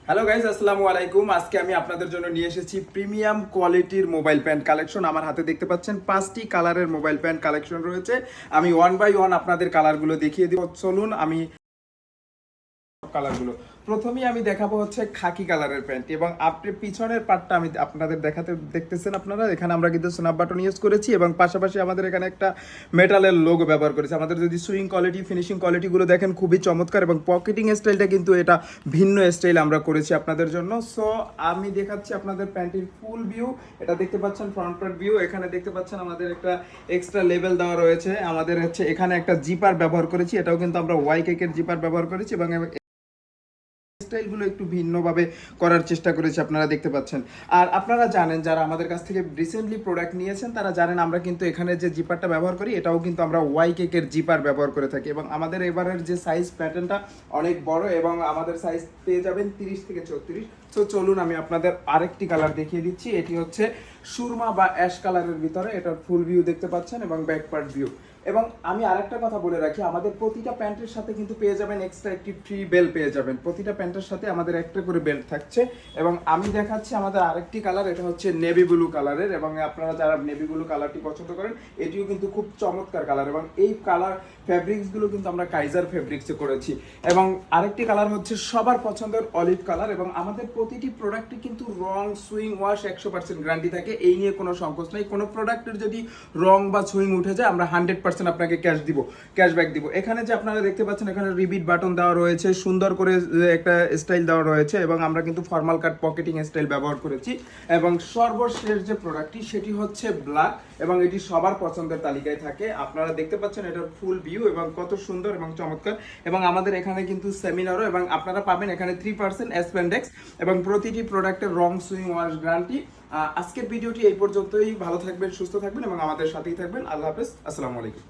Hello guys, আসসালামু আলাইকুম। আজকে আমি আপনাদের জন্য নিয়ে এসেছি প্রিমিয়াম কোয়ালিটির মোবাইল প্যান্ট কালেকশন। আমার হাতে দেখতে পাচ্ছেন 5টি কালারের মোবাইল প্যান্ট কালেকশন রয়েছে। আমি ওয়ান বাই ওয়ান আপনাদের কালারগুলো দেখিয়ে দিব। চলুন আমি কালারগুলো প্রথমেই আমি দেখাবো হচ্ছে খাকি কালারের প্যান্ট, এবং আপনি পিছনের পার্টটা আমি আপনাদের দেখতেছেন আপনারা। এখানে আমরা কিন্তু স্ন্যাপ বাটন ইউজ করেছি এবং পাশাপাশি আমাদের এখানে একটা মেটালের লোগো ব্যবহার করেছি। আমাদের যদি সুইং কোয়ালিটি, ফিনিশিং কোয়ালিটিগুলো দেখেন খুবই চমৎকার, এবং পকেটিং স্টাইলটা কিন্তু এটা ভিন্ন স্টাইল আমরা করেছি আপনাদের জন্য। সো আমি দেখাচ্ছি আপনাদের প্যান্টের ফুল ভিউ। এটা দেখতে পাচ্ছেন ফ্রন্ট পার্ট ভিউ। এখানে দেখতে পাচ্ছেন আমাদের একটা এক্সট্রা লেভেল দেওয়া রয়েছে। আমাদের হচ্ছে এখানে একটা জিপার ব্যবহার করেছি, এটাও কিন্তু আমরা ওয়াই কেকের জিপার ব্যবহার করেছি, এবং স্টাইলগুলো একটু ভিন্নভাবে করার চেষ্টা করেছি, আপনারা দেখতে পাচ্ছেন। আর আপনারা জানেন, যারা আমাদের কাছ থেকে রিসেন্টলি প্রোডাক্ট নিয়েছেন তারা জানেন আমরা কিন্তু এখানে যে জিপারটা ব্যবহার করি এটাও কিন্তু আমরা ওয়াই কেকের জিপার ব্যবহার করে থাকি, এবং আমাদের এবারের যে সাইজ প্যাটার্নটা অনেক বড়, এবং আমাদের সাইজ পেয়ে যাবেন 30 থেকে 34। তো চলুন আমি আপনাদের আরেকটি কালার দেখিয়ে দিচ্ছি। এটি হচ্ছে সুরমা বা অ্যাশ কালারের ভিতরে। এটার ফুল ভিউ দেখতে পাচ্ছেন এবং ব্যাক পার্ট ভিউ। এবং আমি আরেকটা কথা বলে রাখি, আমাদের প্রতিটা প্যান্টের সাথে কিন্তু পেয়ে যাবেন এক্সট্রা একটি ফ্রি বেল্ট পেয়ে যাবেন। প্রতিটা প্যান্টের সাথে আমাদের একটা করে বেল্ট থাকছে। এবং আমি দেখাচ্ছি আমাদের আরেকটি কালার, এটা হচ্ছে নেভি ব্লু কালারের, এবং আপনারা যারা নেভি ব্লু কালারটি পছন্দ করেন এটিও কিন্তু খুব চমৎকার কালার, এবং এই কালার ফ্যাব্রিক্সগুলো কিন্তু আমরা কাইজার ফ্যাব্রিক্সে করেছি। এবং আরেকটি কালার হচ্ছে সবার পছন্দের অলিভ কালার, এবং আমাদের প্রতিটি প্রোডাক্টে কিন্তু রং, সুইং, ওয়াশ 100% গ্যারান্টি থাকে। এই নিয়ে কোনো সংকোচ নেই। কোনো প্রোডাক্টের যদি রং বা সুইং উঠে যায় আমরা 100% আপনাকে ক্যাশব্যাক দিব। এখানে যে আপনারা দেখতে পাচ্ছেন এখানে রিপিট বাটন দেওয়া রয়েছে, সুন্দর করে একটা স্টাইল দেওয়া রয়েছে, এবং আমরা কিন্তু ফর্মাল কাট পকেটিং স্টাইল ব্যবহার করেছি। এবং সর্বশেষ যে প্রোডাক্টটি সেটি হচ্ছে ব্ল্যাক, এবং এটি সবার পছন্দের তালিকায় থাকে। আপনারা দেখতে পাচ্ছেন এটার ফুল ভিউ এবং কত সুন্দর এবং চমৎকার। এবং আমাদের এখানে কিন্তু সেমিনারও, এবং আপনারা পাবেন এখানে 3% স্প্যান্ডেক্স, এবং প্রতিটি প্রোডাক্টের রং, সুইং, ওয়াশ গ্যারান্টি। আজকের ভিডিওটি এই পর্যন্তই। ভালো থাকবেন, সুস্থ থাকবেন এবং আমাদের সাথেই থাকবেন। আল্লাহ হাফেজ, আসসালামু আলাইকুম।